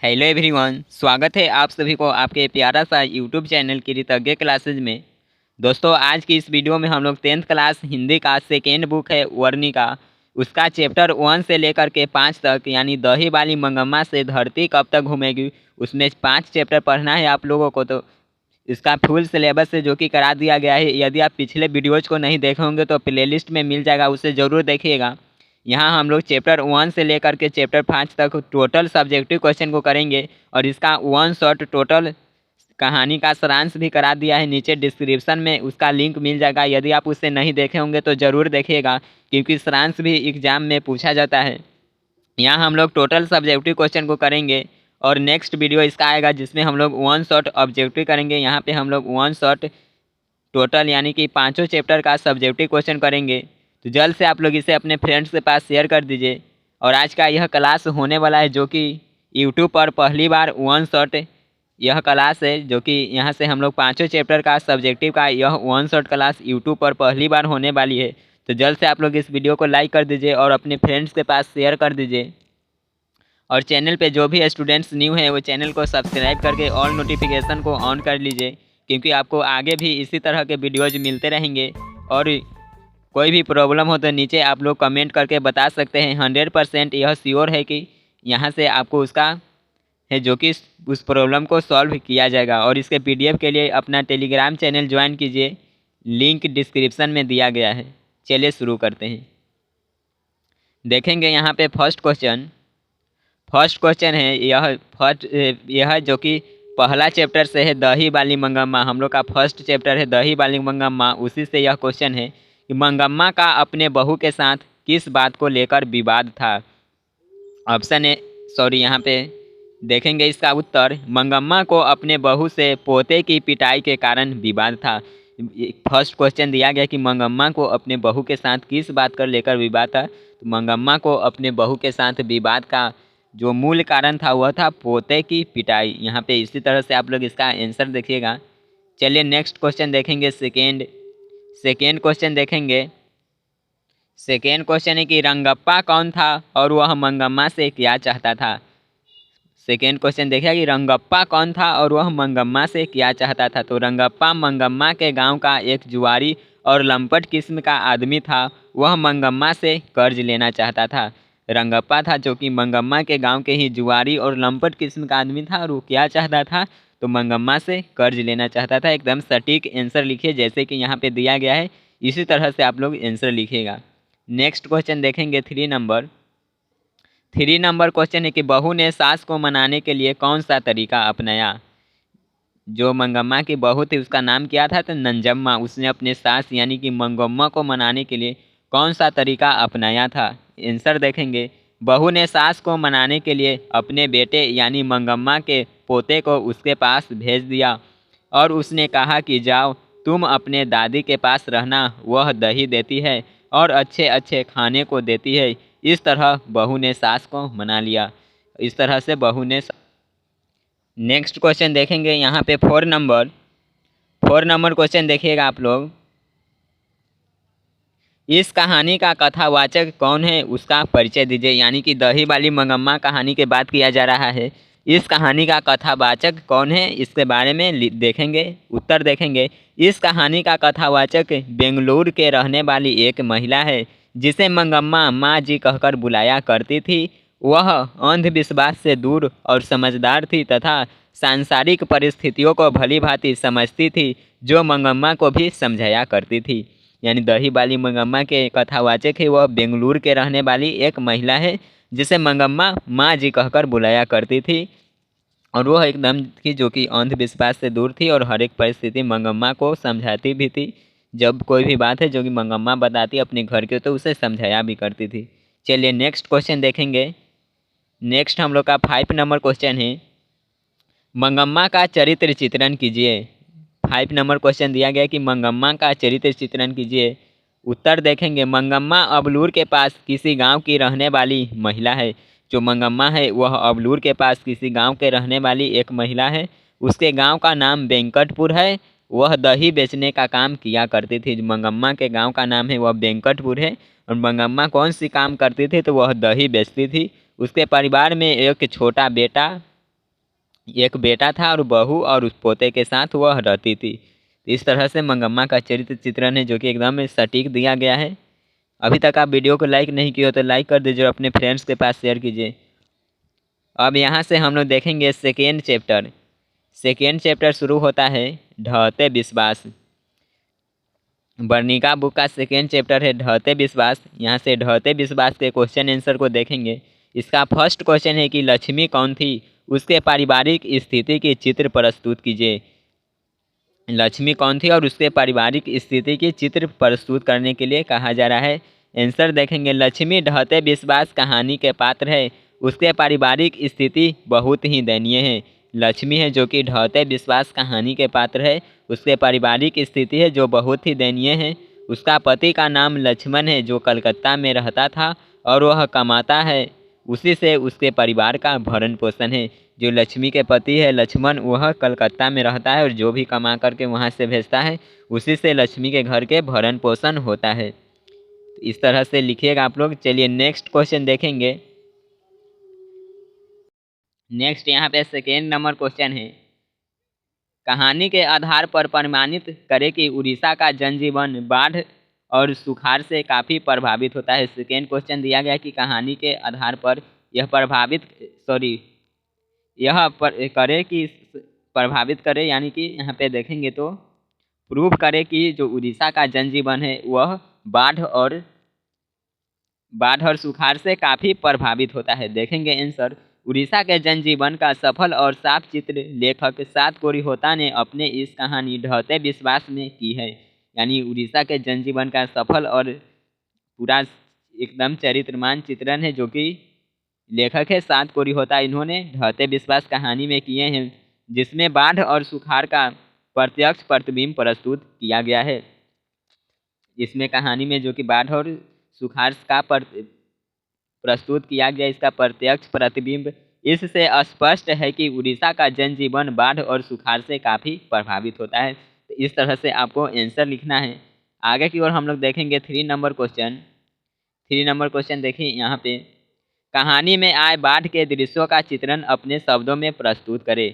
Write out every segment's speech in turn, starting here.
Hello everyone, स्वागत है आप सभी को आपके प्यारा सा यूट्यूब चैनल कृतज्ञ क्लासेज में। दोस्तों, आज की इस वीडियो में हम लोग 10th क्लास हिंदी का सेकेंड बुक है वर्णिका, उसका चैप्टर 1 से लेकर के 5 तक, यानी दही वाली मंगम्मा से धरती कब तक घूमेगी, उसमें 5 चैप्टर पढ़ना है आप लोगों को। तो इसका फुल सिलेबस से जो कि करा दिया गया है। यदि आप पिछले वीडियोज़ को नहीं देखे होंगे तो प्लेलिस्ट में मिल जाएगा, उसे ज़रूर देखिएगा। यहाँ हम लोग चैप्टर 1 से लेकर के चैप्टर 5 तक टोटल सब्जेक्टिव क्वेश्चन को करेंगे और इसका 1 शॉट टोटल कहानी का सारांश भी करा दिया है। नीचे डिस्क्रिप्शन में उसका लिंक मिल जाएगा, यदि आप उसे नहीं देखे होंगे तो ज़रूर देखिएगा, क्योंकि सारांश भी एग्जाम में पूछा जाता है। यहाँ हम लोग टोटल सब्जेक्टिव क्वेश्चन को करेंगे और नेक्स्ट वीडियो इसका आएगा जिसमें हम लोग 1 शॉट ऑब्जेक्टिव करेंगे। यहाँ पे हम लोग 1 शॉट टोटल यानी कि 5 चैप्टर का सब्जेक्टिव क्वेश्चन करेंगे। तो जल्द से आप लोग इसे अपने फ्रेंड्स के पास शेयर कर दीजिए। और आज का यह क्लास होने वाला है जो कि यूट्यूब पर पहली बार 1 शॉट यह क्लास है, जो कि यहाँ से हम लोग 5 चैप्टर का सब्जेक्टिव का यह 1 शॉट क्लास यूट्यूब पर पहली बार होने वाली है। तो जल्द से आप लोग इस वीडियो को लाइक कर दीजिए और अपने फ्रेंड्स के पास शेयर कर दीजिए। और चैनल पे जो भी स्टूडेंट्स न्यू हैं वो चैनल को सब्सक्राइब करके ऑल नोटिफिकेशन को ऑन कर लीजिए, क्योंकि आपको आगे भी इसी तरह के वीडियोज मिलते रहेंगे। और कोई भी प्रॉब्लम हो तो नीचे आप लोग कमेंट करके बता सकते हैं। 100% यह श्योर है कि यहाँ से आपको उसका है जो कि उस प्रॉब्लम को सॉल्व किया जाएगा। और इसके PDF के लिए अपना टेलीग्राम चैनल ज्वाइन कीजिए, लिंक डिस्क्रिप्शन में दिया गया है। चलिए शुरू करते हैं। देखेंगे यहाँ पे फर्स्ट क्वेश्चन है यह जो कि पहला चैप्टर से है, दही वाली मंगम्मा। हम लोग का फर्स्ट चैप्टर है दही वाली मंगम्मा, उसी से यह क्वेश्चन है कि मंगम्मा का अपने बहू के साथ किस बात को लेकर विवाद था। ऑप्शन ए यहाँ पे देखेंगे इसका उत्तर, मंगम्मा को अपने बहू से पोते की पिटाई के कारण विवाद था। फर्स्ट क्वेश्चन दिया गया कि मंगम्मा को अपने बहू के साथ किस बात कर लेकर विवाद था। तो मंगम्मा को अपने बहू के साथ विवाद का जो मूल कारण था वह था पोते की पिटाई। यहाँ पे इसी तरह से आप लोग इसका आंसर देखिएगा। चलिए नेक्स्ट क्वेश्चन देखेंगे। सेकेंड क्वेश्चन देखेंगे। सेकेंड क्वेश्चन है कि रंगप्पा कौन था और वह मंगम्मा से क्या चाहता था। सेकेंड क्वेश्चन देखिए कि रंगप्पा कौन था और वह मंगम्मा से क्या चाहता था। तो रंगप्पा मंगम्मा के गांव का एक जुआरी और लंपट किस्म का आदमी था। वह मंगम्मा से कर्ज लेना चाहता था। रंगप्पा था जो कि मंगम्मा के गांव के ही जुआरी और लंपट किस्म का आदमी था, और वो क्या चाहता था तो मंगम्मा से कर्ज लेना चाहता था। एकदम सटीक आंसर लिखिए, जैसे कि यहाँ पे दिया गया है इसी तरह से आप लोग आंसर लिखिएगा। नेक्स्ट क्वेश्चन देखेंगे। 3 नंबर क्वेश्चन है कि बहू ने सास को मनाने के लिए कौन सा तरीका अपनाया। जो मंगम्मा की बहू थी उसका नाम क्या था तो नंजम्मा। उसने अपने सास यानी कि मंगम्मा को मनाने के लिए कौन सा तरीका अपनाया था। आंसर देखेंगे। बहू ने सास को मनाने के लिए अपने बेटे यानी मंगम्मा के पोते को उसके पास भेज दिया और उसने कहा कि जाओ तुम अपने दादी के पास रहना, वह दही देती है और अच्छे अच्छे खाने को देती है। इस तरह बहू ने सास को मना लिया। इस तरह से बहू ने। नेक्स्ट क्वेश्चन देखेंगे यहाँ पे 4 नंबर क्वेश्चन देखिएगा आप लोग। इस कहानी का कथावाचक कौन है उसका परिचय दीजिए। यानी कि दही वाली मंगम्मा कहानी के बात किया जा रहा है। इस कहानी का कथावाचक कौन है इसके बारे में देखेंगे, उत्तर देखेंगे। इस कहानी का कथावाचक बेंगलुरु के रहने वाली एक महिला है जिसे मंगम्मा माँ जी कहकर बुलाया करती थी। वह अंधविश्वास से दूर और समझदार थी तथा सांसारिक परिस्थितियों को भली भांति समझती थी, जो मंगम्मा को भी समझाया करती थी। यानी दही वाली मंगम्मा के कथावाचक है वह बेंगलुरु के रहने वाली एक महिला है जिसे मंगम्मा माँ जी कहकर बुलाया करती थी। और वह एकदम थी जो कि अंधविश्वास से दूर थी और हर एक परिस्थिति मंगम्मा को समझाती भी थी। जब कोई भी बात है जो कि मंगम्मा बताती अपने घर के तो उसे समझाया भी करती थी। चलिए नेक्स्ट क्वेश्चन देखेंगे। नेक्स्ट हम लोग का 5 नंबर क्वेश्चन है, मंगम्मा का चरित्र चित्रण कीजिए। 5 नंबर क्वेश्चन दिया गया कि मंगम्मा का चरित्र चित्रण कीजिए। उत्तर देखेंगे। मंगम्मा अबलूर के पास किसी गांव की रहने वाली महिला है। जो मंगम्मा है वह अबलूर के पास किसी गांव के रहने वाली एक महिला है। उसके गांव का नाम वेंकटपुर है। वह दही बेचने का काम किया करती थी। मंगम्मा के गांव का नाम है वह वेंकटपुर है। और मंगम्मा कौन सी काम करती थी तो वह दही बेचती थी। उसके परिवार में एक छोटा बेटा एक बेटा था और बहू और उस पोते के साथ वह रहती थी। इस तरह से मंगम्मा का चरित्र चित्रण है जो कि एकदम सटीक दिया गया है। अभी तक आप वीडियो को लाइक नहीं किए हो तो लाइक कर दीजिए और अपने फ्रेंड्स के पास शेयर कीजिए। अब यहाँ से हम लोग देखेंगे सेकेंड चैप्टर। सेकेंड चैप्टर शुरू होता है ढहते विश्वास। वर्णिका बुक का सेकेंड चैप्टर है ढहते विश्वास। यहाँ से ढहते विश्वास के क्वेश्चन आंसर को देखेंगे। इसका फर्स्ट क्वेश्चन है कि लक्ष्मी कौन थी, उसके पारिवारिक स्थिति की चित्र प्रस्तुत कीजिए। लक्ष्मी कौन थी और उसके पारिवारिक स्थिति की चित्र प्रस्तुत करने के लिए कहा जा रहा है। आंसर देखेंगे लक्ष्मी ढहते विश्वास कहानी के पात्र है, उसके पारिवारिक स्थिति बहुत ही दयनीय है। लक्ष्मी है जो कि ढहते विश्वास कहानी के पात्र है, उसके पारिवारिक स्थिति है जो बहुत ही दयनीय है। उसका पति का नाम लक्ष्मण है जो कलकत्ता में रहता था और वह कमाता है, उसी से उसके परिवार का भरण पोषण है। जो लक्ष्मी के पति है लक्ष्मण, वह कलकत्ता में रहता है और जो भी कमा करके वहाँ से भेजता है उसी से लक्ष्मी के घर के भरण पोषण होता है। तो इस तरह से लिखिएगा आप लोग। चलिए नेक्स्ट क्वेश्चन देखेंगे। नेक्स्ट यहाँ पे सेकेंड नंबर क्वेश्चन है, कहानी के आधार पर प्रमाणित करे कि उड़ीसा का जनजीवन बाढ़ और सुखाड़ से काफ़ी प्रभावित होता है। सेकेंड क्वेश्चन दिया गया कि कहानी के आधार पर यह प्रभावित करे, यानी कि यहाँ पे देखेंगे तो प्रूव करे कि जो उड़ीसा का जनजीवन है वह बाढ़ और सुखाड़ से काफ़ी प्रभावित होता है। देखेंगे आंसर, उड़ीसा के जनजीवन का सफल और साफ चित्र लेखक सात कोरिहोता ने अपने इस कहानी ढहते विश्वास में की है। यानी उड़ीसा के जनजीवन का सफल और पूरा एकदम चरित्रमान चित्रण है जो कि लेखक है सात कोरिहोता, इन्होंने ढहते विश्वास कहानी में किए हैं, जिसमें बाढ़ और सुखाड़ का प्रत्यक्ष प्रतिबिंब प्रस्तुत किया गया है। इसमें कहानी में जो कि बाढ़ और सुखाड़ का प्रस्तुत किया गया, इसका प्रत्यक्ष प्रतिबिंब इससे स्पष्ट है कि उड़ीसा का जनजीवन बाढ़ और सुखाड़ से काफ़ी प्रभावित होता है। तो इस तरह से आपको आंसर लिखना है। आगे की ओर हम लोग देखेंगे 3 नंबर क्वेश्चन। 3 नंबर क्वेश्चन देखिए यहाँ पे, कहानी में आए बाढ़ के दृश्यों का चित्रण अपने शब्दों में प्रस्तुत करें।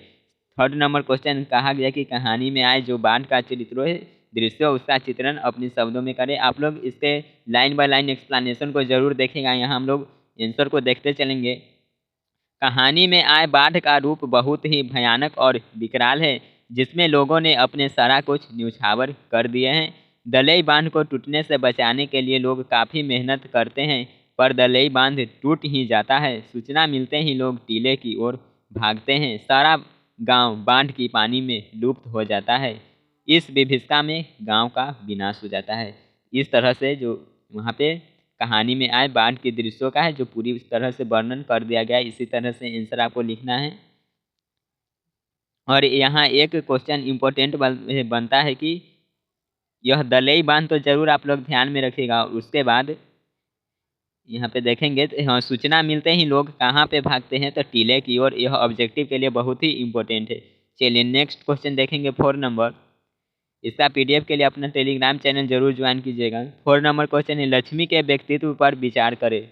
थर्ड नंबर क्वेश्चन कहा गया कि कहानी में आए जो बाढ़ का चित्र है दृश्य उसका चित्रण अपने शब्दों में करें। आप लोग इसके लाइन बाय लाइन एक्सप्लेनेशन को जरूर देखेगा। यहाँ हम लोग आंसर को देखते चलेंगे। कहानी में आए बाढ़ का रूप बहुत ही भयानक और विकराल है, जिसमें लोगों ने अपने सारा कुछ न्यौछावर कर दिए हैं। दलई बांध को टूटने से बचाने के लिए लोग काफ़ी मेहनत करते हैं, पर दलई बांध टूट ही जाता है। सूचना मिलते ही लोग टीले की ओर भागते हैं। सारा गांव बांध की पानी में लुप्त हो जाता है। इस विभीषिका में गांव का विनाश हो जाता है। इस तरह से जो वहाँ पे कहानी में आए बाढ़ के दृश्यों का है जो पूरी तरह से वर्णन कर दिया गया है। इसी तरह से आंसर आपको लिखना है। और यहाँ एक क्वेश्चन इम्पोर्टेंट बनता है कि यह दलई बांध तो जरूर आप लोग ध्यान में रखिएगा। उसके बाद यहाँ पे देखेंगे तो हाँ, सूचना मिलते ही लोग कहाँ पे भागते हैं, तो टीले की ओर। यह ऑब्जेक्टिव के लिए बहुत ही इम्पोर्टेंट है। चलिए नेक्स्ट क्वेश्चन देखेंगे 4 नंबर। इसका पीडीएफ के लिए अपना टेलीग्राम चैनल जरूर ज्वाइन कीजिएगा। 4 नंबर क्वेश्चन है, लक्ष्मी के व्यक्तित्व पर विचार करें।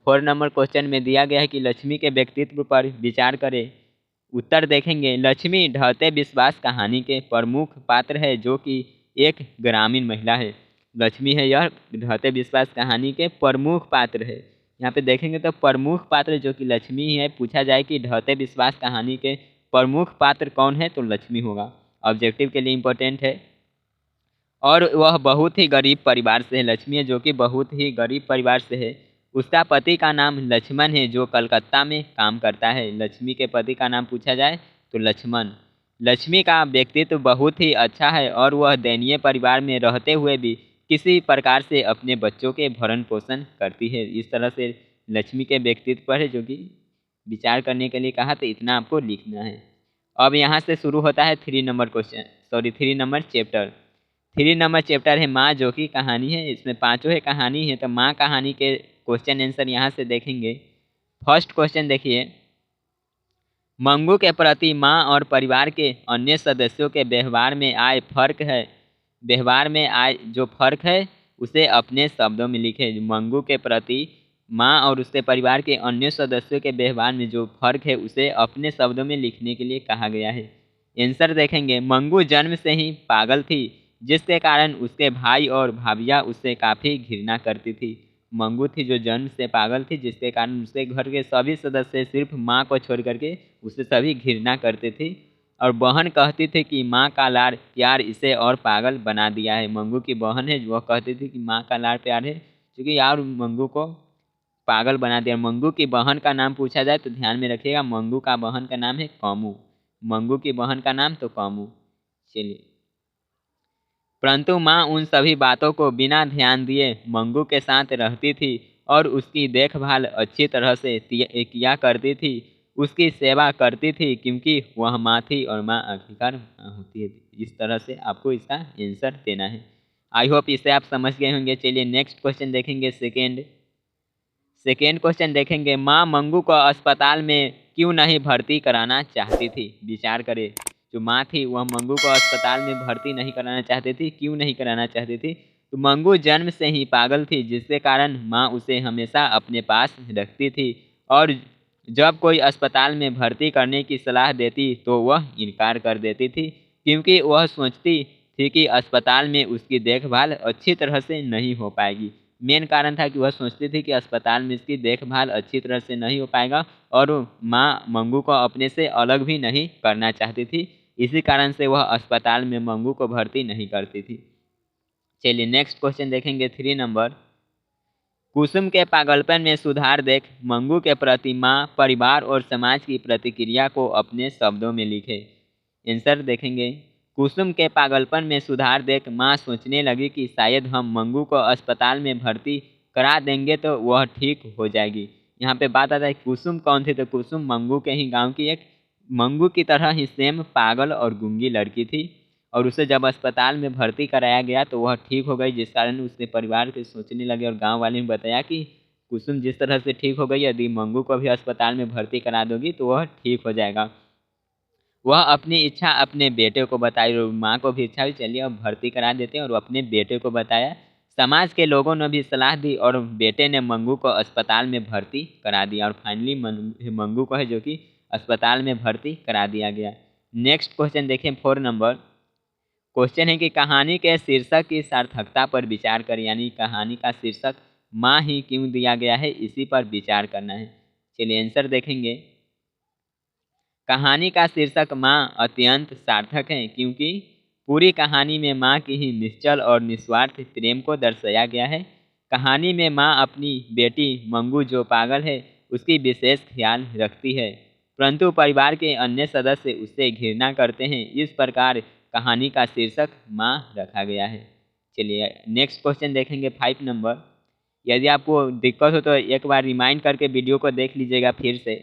4 नंबर क्वेश्चन में दिया गया है कि लक्ष्मी के व्यक्तित्व पर विचार करें। उत्तर देखेंगे, लक्ष्मी ढहते विश्वास कहानी के प्रमुख पात्र है जो कि एक ग्रामीण महिला है। लक्ष्मी है यह ढहते विश्वास कहानी के प्रमुख पात्र है। यहाँ पे देखेंगे तो प्रमुख पात्र जो कि लक्ष्मी ही है। पूछा जाए कि ढहते विश्वास कहानी के प्रमुख पात्र कौन है, तो लक्ष्मी होगा। ऑब्जेक्टिव के लिए इम्पोर्टेंट है। और वह बहुत ही गरीब परिवार से है। लक्ष्मी है जो कि बहुत ही गरीब परिवार से है। उसका पति का नाम लक्ष्मण है जो कलकत्ता में काम करता है। लक्ष्मी के पति का नाम पूछा जाए तो लक्ष्मण। लक्ष्मी का व्यक्तित्व बहुत ही अच्छा है और वह दयनीय परिवार में रहते हुए भी किसी प्रकार से अपने बच्चों के भरण पोषण करती है। इस तरह से लक्ष्मी के व्यक्तित्व पर है जो कि विचार करने के लिए कहा, तो इतना आपको लिखना है। अब यहाँ से शुरू होता है 3 नंबर चैप्टर। 3 नंबर चैप्टर है माँ जो कि कहानी है। इसमें पांचों है कहानी है, तो माँ कहानी के क्वेश्चन आंसर यहाँ से देखेंगे। फर्स्ट क्वेश्चन देखिए, मंगू के प्रति माँ और परिवार के अन्य सदस्यों के व्यवहार में आए फर्क है। व्यवहार में आए जो फर्क है उसे अपने शब्दों में लिखे। मंगू के प्रति माँ और उसके परिवार के अन्य सदस्यों के व्यवहार में जो फर्क है उसे अपने शब्दों में लिखने के लिए कहा गया है। आंसर देखेंगे, मंगू जन्म से ही पागल थी, जिसके कारण उसके भाई और भाभियाँ उससे काफ़ी घृणा करती थी। मंगू थी जो जन्म से पागल थी, जिसके कारण उसके घर के सभी सदस्य सिर्फ माँ को छोड़ करके उसे सभी घृणा करते थे। और बहन कहती थी कि माँ का लाड़ प्यार इसे और पागल बना दिया है। मंगू की बहन है, वह कहती थी कि माँ का लाड़ प्यार है क्योंकि यार मंगू को पागल बना दिया। मंगू की बहन का नाम पूछा जाए तो ध्यान में रखिएगा, मंगू का बहन का नाम है कामू। मंगू की बहन का नाम तो कामू। चलिए, परंतु माँ उन सभी बातों को बिना ध्यान दिए मंगू के साथ रहती थी और उसकी देखभाल अच्छी तरह से किया करती थी, उसकी सेवा करती थी, क्योंकि वह माँ थी और माँ आखिरकार माँ होती है। इस तरह से आपको इसका आंसर देना है। आई होप इसे आप समझ गए होंगे। चलिए नेक्स्ट क्वेश्चन देखेंगे। सेकेंड क्वेश्चन देखेंगे, माँ मंगू को अस्पताल में क्यों नहीं भर्ती कराना चाहती थी? विचार करें, जो माँ थी वह मंगू को अस्पताल में भर्ती नहीं कराना चाहती थी। क्यों नहीं कराना चाहती थी? तो मंगू जन्म से ही पागल थी, जिसके कारण माँ उसे हमेशा अपने पास रखती थी और जब कोई अस्पताल में भर्ती करने की सलाह देती तो वह इनकार कर देती थी, क्योंकि वह सोचती थी कि अस्पताल में उसकी देखभाल अच्छी तरह से नहीं हो पाएगी। मेन कारण था कि वह सोचती थी कि अस्पताल में इसकी देखभाल अच्छी तरह से नहीं हो पाएगा और माँ मंगू को अपने से अलग भी नहीं करना चाहती थी। इसी कारण से वह अस्पताल में मंगू को भर्ती नहीं करती थी। चलिए नेक्स्ट क्वेश्चन देखेंगे। 3 नंबर, कुसुम के पागलपन में सुधार देख मंगू के प्रति माँ, परिवार और समाज की प्रतिक्रिया को अपने शब्दों में लिखे। आंसर देखेंगे, कुसुम के पागलपन में सुधार देख माँ सोचने लगी कि शायद हम मंगू को अस्पताल में भर्ती करा देंगे तो वह ठीक हो जाएगी। यहाँ पे बात आता है कुसुम कौन थी? तो कुसुम मंगू के ही गांव की एक मंगू की तरह ही सेम पागल और गूंगी लड़की थी और उसे जब अस्पताल में भर्ती कराया गया तो वह ठीक हो गई, जिस कारण उसने परिवार के सोचने लगे और गांव वाले ने बताया कि कुसुम जिस तरह से ठीक हो गई, यदि मंगू को भी अस्पताल में भर्ती करा दोगी तो वह ठीक हो जाएगा। वह अपनी इच्छा अपने बेटे को बताई और माँ को भी इच्छा हुई, चलिए अब भर्ती करा देते हैं, और अपने बेटे को बताया। समाज के लोगों ने भी सलाह दी और बेटे ने मंगू को अस्पताल में भर्ती करा दिया और फाइनली मंगू को है जो कि अस्पताल में भर्ती करा दिया गया। नेक्स्ट क्वेश्चन देखें। 4 नंबर क्वेश्चन है कि कहानी के शीर्षक की सार्थकता पर विचार करें, यानी कहानी का शीर्षक माँ ही क्यों दिया गया है, इसी पर विचार करना है। चलिए आंसर देखेंगे। कहानी का शीर्षक माँ अत्यंत सार्थक है, क्योंकि पूरी कहानी में माँ की ही निश्चल और निस्वार्थ प्रेम को दर्शाया गया है। कहानी में माँ अपनी बेटी मंगू जो पागल है उसकी विशेष ख्याल रखती है, परंतु परिवार के अन्य सदस्य उससे घृणा करते हैं। इस प्रकार कहानी का शीर्षक माँ रखा गया है। चलिए नेक्स्ट क्वेश्चन देखेंगे। 5 नंबर, यदि आपको दिक्कत हो तो एक बार रिमाइंड करके वीडियो को देख लीजिएगा फिर से।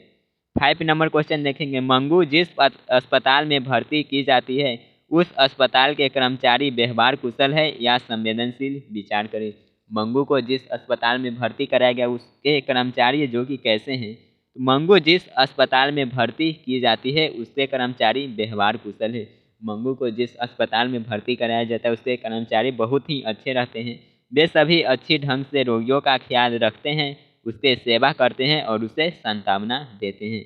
5 नंबर क्वेश्चन देखेंगे, मंगू जिस अस्पताल में भर्ती की जाती है उस अस्पताल के कर्मचारी व्यवहार कुशल है या संवेदनशील? विचार करें। मंगू को जिस अस्पताल में भर्ती कराया गया उसके कर्मचारी जो कि कैसे हैं? मंगू जिस अस्पताल में भर्ती की जाती है उसके कर्मचारी व्यवहार कुशल है। मंगू को जिस अस्पताल में भर्ती कराया जाता है उसके कर्मचारी बहुत ही अच्छे रहते हैं। वे सभी अच्छी ढंग से रोगियों का ख्याल रखते हैं, उसके सेवा करते हैं और उसे सांत्वना देते हैं।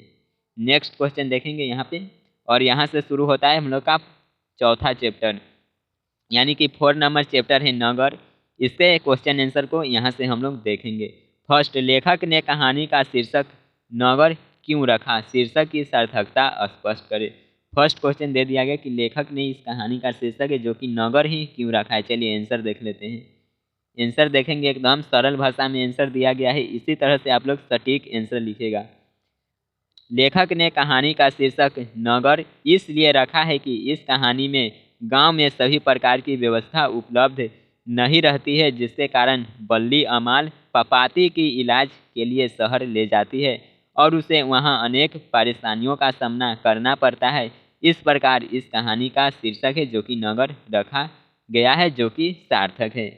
नेक्स्ट क्वेश्चन देखेंगे यहाँ पे, और यहाँ से शुरू होता है हम लोग का चौथा चैप्टर, यानी कि 4 नंबर चैप्टर है नगर। इसके क्वेश्चन आंसर को यहाँ से हम लोग देखेंगे। फर्स्ट, लेखक ने कहानी का शीर्षक नगर क्यों रखा? शीर्षक की सार्थकता स्पष्ट करें। फर्स्ट क्वेश्चन दे दिया गया कि लेखक ने इस कहानी का शीर्षक है जो कि नगर ही क्यों रखा है। चलिए आंसर देख लेते हैं। आंसर देखेंगे, एकदम सरल भाषा में आंसर दिया गया है, इसी तरह से आप लोग सटीक आंसर लिखेगा। लेखक ने कहानी का शीर्षक नगर इसलिए रखा है कि इस कहानी में गांव में सभी प्रकार की व्यवस्था उपलब्ध नहीं रहती है, जिसके कारण बल्ली अमाल पपाती की इलाज के लिए शहर ले जाती है और उसे वहां अनेक परेशानियों का सामना करना पड़ता है। इस प्रकार इस कहानी का शीर्षक है जो कि नगर रखा गया है, जो कि सार्थक है।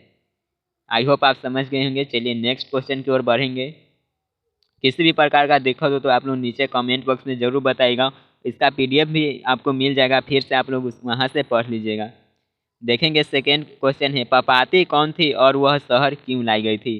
आई होप आप समझ गए होंगे। चलिए नेक्स्ट क्वेश्चन की ओर बढ़ेंगे। किसी भी प्रकार का दिक्कत हो तो आप लोग नीचे कमेंट बॉक्स में ज़रूर बताइएगा। इसका पीडीएफ भी आपको मिल जाएगा, फिर से आप लोग वहाँ से पढ़ लीजिएगा। देखेंगे सेकेंड क्वेश्चन है, पपाती कौन थी और वह शहर क्यों लाई गई थी?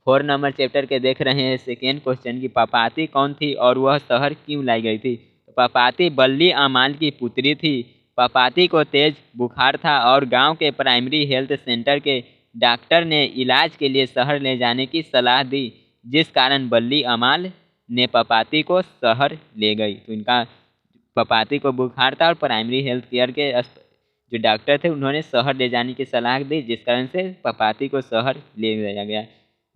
4 नंबर चैप्टर के देख रहे हैं सेकेंड क्वेश्चन की पपाती कौन थी और वह शहर क्यों लाई गई थी। पपाती बल्ली अमाल की पुत्री थी। पपाती को तेज बुखार था और गांव के प्राइमरी हेल्थ सेंटर के डॉक्टर ने इलाज के लिए शहर ले जाने की सलाह दी, जिस कारण बल्ली अमाल ने पपाती को शहर ले गई। तो इनका पपाती को बुखार था और प्राइमरी हेल्थ केयर के जो डॉक्टर थे उन्होंने शहर ले जाने की सलाह दी, जिस कारण से पपाती को शहर ले जाया गया।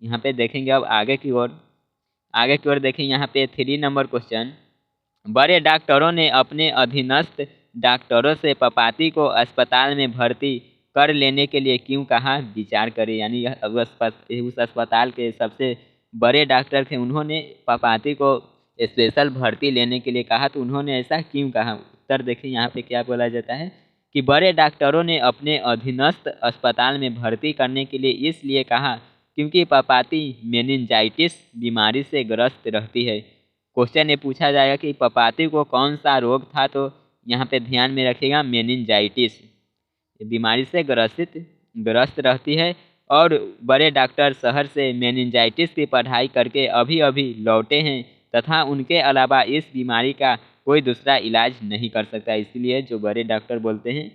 यहाँ पे देखेंगे अब आगे की ओर देखें। यहाँ पे 3 नंबर क्वेश्चन, बड़े डॉक्टरों ने अपने अधीनस्थ डॉक्टरों से पपाती को अस्पताल में भर्ती कर लेने के लिए क्यों कहा, विचार करें। यानी उस अस्पताल के सबसे बड़े डॉक्टर थे, उन्होंने पपाती को स्पेशल भर्ती लेने के लिए कहा, तो उन्होंने ऐसा क्यों कहा। उत्तर देखिए यहाँ पे क्या बोला जाता है कि बड़े डॉक्टरों ने अपने अधीनस्थ अस्पताल में भर्ती करने के लिए इसलिए कहा क्योंकि पपाती मेनिंजाइटिस बीमारी से ग्रस्त रहती है। क्वेश्चन ये पूछा जाएगा कि पपाती को कौन सा रोग था, तो यहाँ पे ध्यान में रखिएगा मेनिंजाइटिस बीमारी से ग्रस्त रहती है। और बड़े डॉक्टर शहर से मेनिंजाइटिस की पढ़ाई करके अभी अभी लौटे हैं तथा उनके अलावा इस बीमारी का कोई दूसरा इलाज नहीं कर सकता। इसलिए जो बड़े डॉक्टर बोलते हैं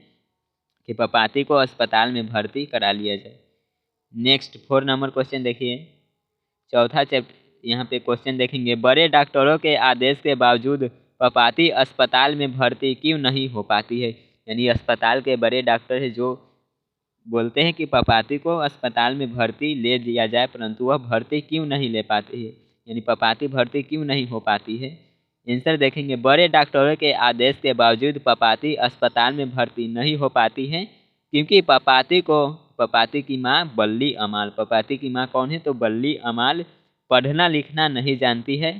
कि पपाती को अस्पताल में भर्ती करा लिया जाए। नेक्स्ट 4 नंबर क्वेश्चन देखिए, चौथा चैप्टर यहाँ पे क्वेश्चन देखेंगे, बड़े डॉक्टरों के आदेश के बावजूद पपाती अस्पताल में भर्ती क्यों नहीं हो पाती है। यानी अस्पताल के बड़े डॉक्टर है जो बोलते हैं कि पपाती को अस्पताल में भर्ती ले दिया जाए, परंतु वह भर्ती क्यों नहीं ले पाती है, यानी पपाती भर्ती क्यों नहीं हो पाती है। आंसर देखेंगे, बड़े डॉक्टरों के आदेश के बावजूद पपाती अस्पताल में भर्ती नहीं हो पाती है क्योंकि पपाती की माँ बल्ली अमाल, पपाती की माँ कौन है, तो बल्ली अमाल पढ़ना लिखना नहीं जानती है।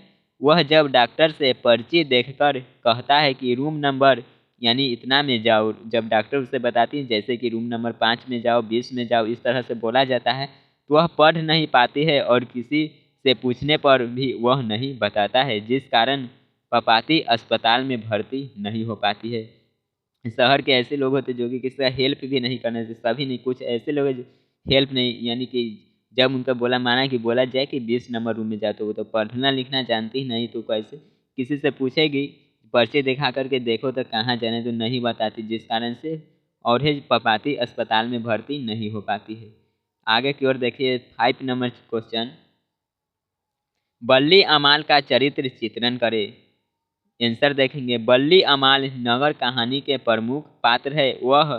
वह जब डॉक्टर से पर्ची देखकर कहता है कि रूम नंबर यानी इतना में जाओ, जब डॉक्टर उसे बताती है जैसे कि रूम नंबर 5 में जाओ, 20 में जाओ, इस तरह से बोला जाता है, तो वह पढ़ नहीं पाती है और किसी से पूछने पर भी वह नहीं बताता है, जिस कारण पपाती अस्पताल में भर्ती नहीं हो पाती है। शहर के ऐसे लोग होते जो कि किसी का हेल्प भी नहीं करने से, सभी नहीं, कुछ ऐसे लोग हैं जो हेल्प नहीं, यानी कि जब उनका बोला जाए कि 20 नंबर रूम में जाओ, तो वो तो पढ़ना लिखना जानती ही नहीं, तो कैसे किसी से पूछेगी, पर्चे दिखा करके देखो तो कहाँ जाने, तो नहीं बताती, जिस कारण से और है पपाती अस्पताल में भर्ती नहीं हो पाती है। आगे की ओर देखिए 5 नंबर क्वेश्चन, बल्ली अमाल का चरित्र चित्रण करें। आंसर देखेंगे, बल्ली अमाल नगर कहानी के प्रमुख पात्र है। वह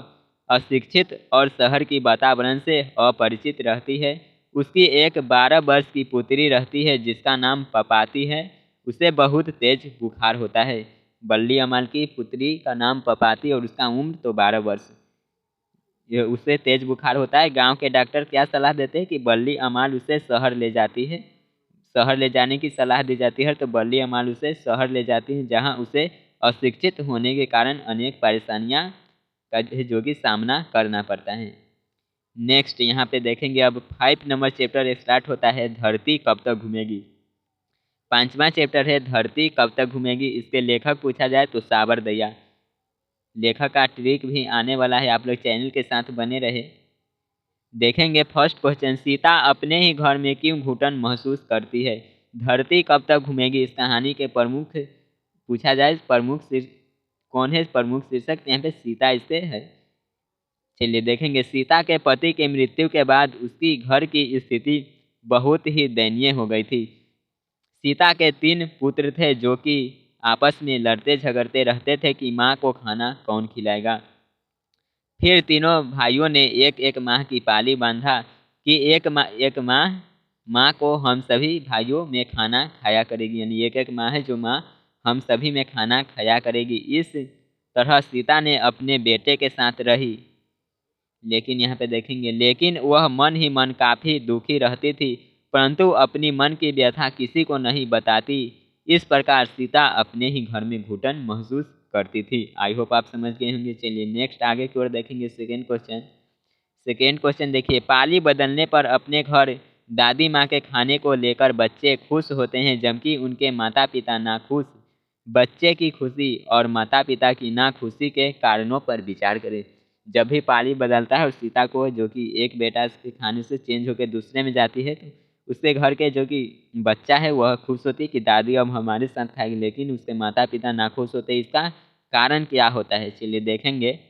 अशिक्षित और शहर की वातावरण से अपरिचित रहती है। उसकी एक 12 वर्ष की पुत्री रहती है जिसका नाम पपाती है। उसे बहुत तेज बुखार होता है। बल्ली अमाल की पुत्री का नाम पपाती और उसका उम्र तो 12 वर्ष। उसे तेज बुखार होता है। गांव के डॉक्टर क्या सलाह देते हैं कि बल्ली अमाल उसे शहर ले जाती है, शहर ले जाने की सलाह दी जाती है, तो बल्ली अमाल उसे शहर ले जाती है जहां उसे अशिक्षित होने के कारण अनेक परेशानियां का जो कि सामना करना पड़ता है। नेक्स्ट यहाँ पे देखेंगे, अब 5 नंबर चैप्टर स्टार्ट होता है, धरती कब तक घूमेगी। 5वां चैप्टर है धरती कब तक घूमेगी। इसके लेखक पूछा जाए तो साबरदैया। लेखक का ट्रिक भी आने वाला है, आप लोग चैनल के साथ बने रहे। देखेंगे फर्स्ट क्वेश्चन, सीता अपने ही घर में क्यों घुटन महसूस करती है। धरती कब तक घूमेगी इस कहानी के प्रमुख पूछा जाए, कौन है प्रमुख शीर्षक, यहाँ पे सीता इससे है। चलिए देखेंगे, सीता के पति के मृत्यु के बाद उसकी घर की स्थिति बहुत ही दयनीय हो गई थी। सीता के 3 पुत्र थे जो कि आपस में लड़ते झगड़ते रहते थे कि माँ को खाना कौन खिलाएगा। फिर तीनों भाइयों ने एक एक माह की पाली बांधा कि एक माँ को हम सभी भाइयों में खाना खाया करेगी, यानी एक एक माँ है जो माँ हम सभी में खाना खाया करेगी। इस तरह सीता ने अपने बेटे के साथ रही, लेकिन यहाँ पे देखेंगे, लेकिन वह मन ही मन काफ़ी दुखी रहती थी, परंतु अपनी मन की व्यथा किसी को नहीं बताती। इस प्रकार सीता अपने ही घर में घुटन महसूस करती थी। आई होप आप समझ गए होंगे। चलिए नेक्स्ट आगे की ओर देखेंगे सेकेंड क्वेश्चन देखिए, पाली बदलने पर अपने घर दादी माँ के खाने को लेकर बच्चे खुश होते हैं जबकि उनके माता पिता नाखुश। बच्चे की खुशी और माता पिता की नाखुशी के कारणों पर विचार करें। जब भी पाली बदलता है और सीता को जो कि एक बेटा के खाने से चेंज होकर दूसरे में जाती है, तो उसके घर के जो कि बच्चा है वह खुश होती है कि दादी अब हमारे साथ खाएगी, लेकिन उसके माता पिता नाखुश होते। इसका कारण क्या होता है, चलिए देखेंगे।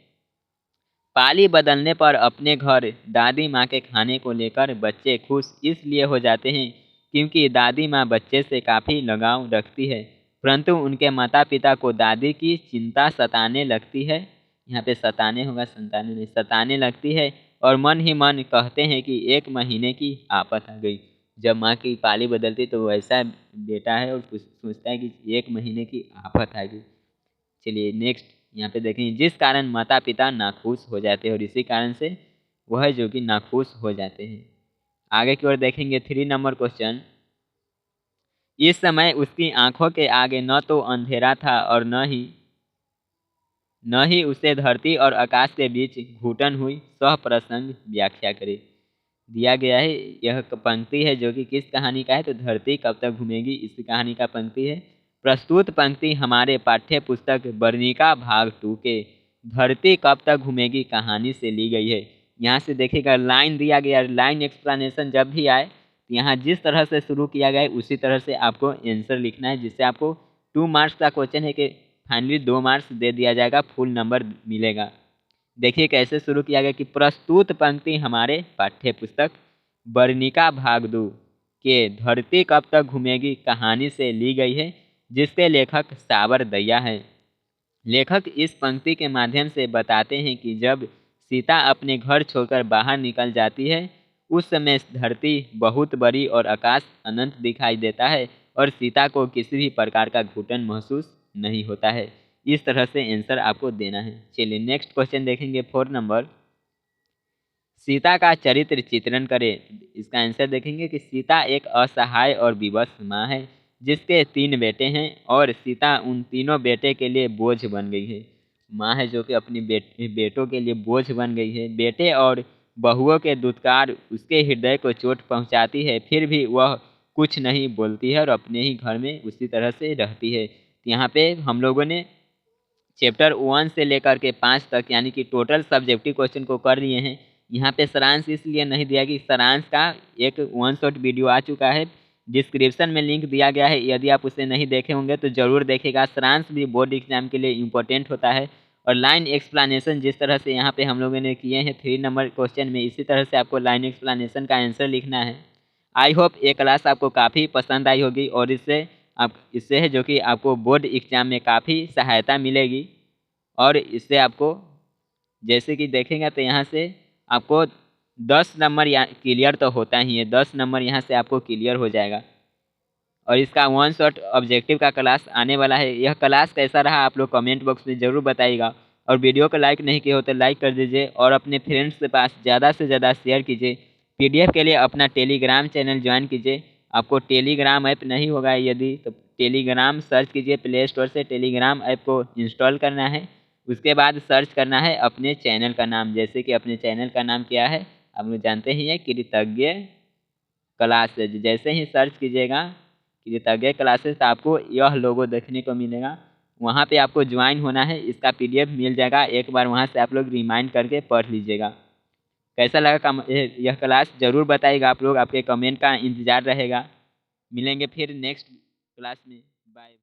पाली बदलने पर अपने घर दादी माँ के खाने को लेकर बच्चे खुश इसलिए हो जाते हैं क्योंकि दादी माँ बच्चे से काफ़ी लगाव रखती है, परंतु उनके माता पिता को दादी की चिंता सताने लगती है। यहाँ पे सताने होगा, संताने नहीं, सताने लगती है और मन ही मन कहते हैं कि 1 महीने की आफत आ गई। जब माँ की पाली बदलती तो वैसा बेटा है और सोचता है कि 1 महीने की आफत आ गई। चलिए नेक्स्ट यहाँ पे देखेंगे, जिस कारण माता पिता नाखुश हो जाते हैं और इसी कारण से वह जो कि नाखुश हो जाते हैं। आगे की ओर देखेंगे 3 नंबर क्वेश्चन। इस समय उसकी आंखों के आगे न तो अंधेरा था और न ही उसे धरती और आकाश के बीच घुटन हुई। सह प्रसंग व्याख्या करें। दिया गया है, यह पंक्ति है जो कि किस कहानी का है, तो धरती कब तक घूमेगी इसी कहानी का पंक्ति है। प्रस्तुत पंक्ति हमारे पाठ्य पुस्तक वर्णिका भाग 2 के धरती कब तक घूमेगी कहानी से ली गई है। यहाँ से देखिएगा लाइन दिया गया, लाइन एक्सप्लेनेशन जब भी आए यहाँ जिस तरह से शुरू किया गया है उसी तरह से आपको आंसर लिखना है, जिससे आपको 2 मार्क्स का क्वेश्चन है कि फाइनली 2 मार्क्स दे दिया जाएगा, फुल नंबर मिलेगा। देखिए कैसे शुरू किया गया कि प्रस्तुत पंक्ति हमारे पाठ्य पुस्तक वर्णिका भाग 2 के धरती कब तक घूमेगी कहानी से ली गई है, जिसके लेखक सावर दैया है। लेखक इस पंक्ति के माध्यम से बताते हैं कि जब सीता अपने घर छोड़कर बाहर निकल जाती है उस समय धरती बहुत बड़ी और आकाश अनंत दिखाई देता है और सीता को किसी भी प्रकार का घुटन महसूस नहीं होता है। इस तरह से आंसर आपको देना है। चलिए नेक्स्ट क्वेश्चन देखेंगे 4 नंबर। सीता का चरित्र चित्रण करें। इसका आंसर देखेंगे कि सीता एक असहाय और विवश माँ है जिसके 3 बेटे हैं और सीता उन तीनों बेटे के लिए बोझ बन गई है। माँ है जो कि अपनी बेटों के लिए बोझ बन गई है। बेटे और बहुओं के दुत्कार उसके हृदय को चोट पहुँचाती है, फिर भी वह कुछ नहीं बोलती है और अपने ही घर में उसी तरह से रहती है। यहाँ पे हम लोगों ने चैप्टर 1 से लेकर के 5 तक यानी कि टोटल सब्जेक्टिव क्वेश्चन को कर लिए हैं। यहाँ पे सारांश इसलिए नहीं दिया कि सारांश का एक 1 शॉट वीडियो आ चुका है, डिस्क्रिप्शन में लिंक दिया गया है, यदि आप उसे नहीं देखे होंगे तो ज़रूर देखेगा। सारांश भी बोर्ड एग्जाम के लिए इम्पोर्टेंट होता है और लाइन एक्सप्लेनेशन जिस तरह से यहाँ पे हम लोगों ने किए हैं 3 नंबर क्वेश्चन में, इसी तरह से आपको लाइन एक्सप्लेनेशन का आंसर लिखना है। आई होप ये क्लास आपको काफ़ी पसंद आई होगी और इससे है जो कि आपको बोर्ड एग्जाम में काफ़ी सहायता मिलेगी। और इससे आपको जैसे कि देखेंगे तो यहाँ से आपको 10 नंबर यहाँ क्लियर तो होता ही है, 10 नंबर यहाँ से आपको क्लियर हो जाएगा। और इसका 1 शॉट ऑब्जेक्टिव का क्लास आने वाला है। यह क्लास कैसा रहा आप लोग कमेंट बॉक्स में ज़रूर बताइएगा और वीडियो को लाइक नहीं किए हो तो लाइक कर दीजिए और अपने फ्रेंड्स के पास ज़्यादा से ज़्यादा शेयर कीजिए। पीडीएफ के लिए अपना टेलीग्राम चैनल ज्वाइन कीजिए। आपको टेलीग्राम ऐप नहीं होगा यदि तो टेलीग्राम सर्च कीजिए, प्ले स्टोर से टेलीग्राम ऐप को इंस्टॉल करना है। उसके बाद सर्च करना है अपने चैनल का नाम, जैसे कि अपने चैनल का नाम क्या है आप लोग जानते ही हैं, कृतज्ञ क्लासेज। जैसे ही सर्च कीजिएगा कृतज्ञ क्लासेज तो आपको यह लोगो देखने को मिलेगा, वहाँ पे आपको ज्वाइन होना है। इसका पीडीएफ मिल जाएगा, एक बार वहाँ से आप लोग रिमाइंड करके पढ़ लीजिएगा। कैसा लगा यह क्लास ज़रूर बताइएगा आप लोग, आपके कमेंट का इंतज़ार रहेगा। मिलेंगे फिर नेक्स्ट क्लास में। बाय।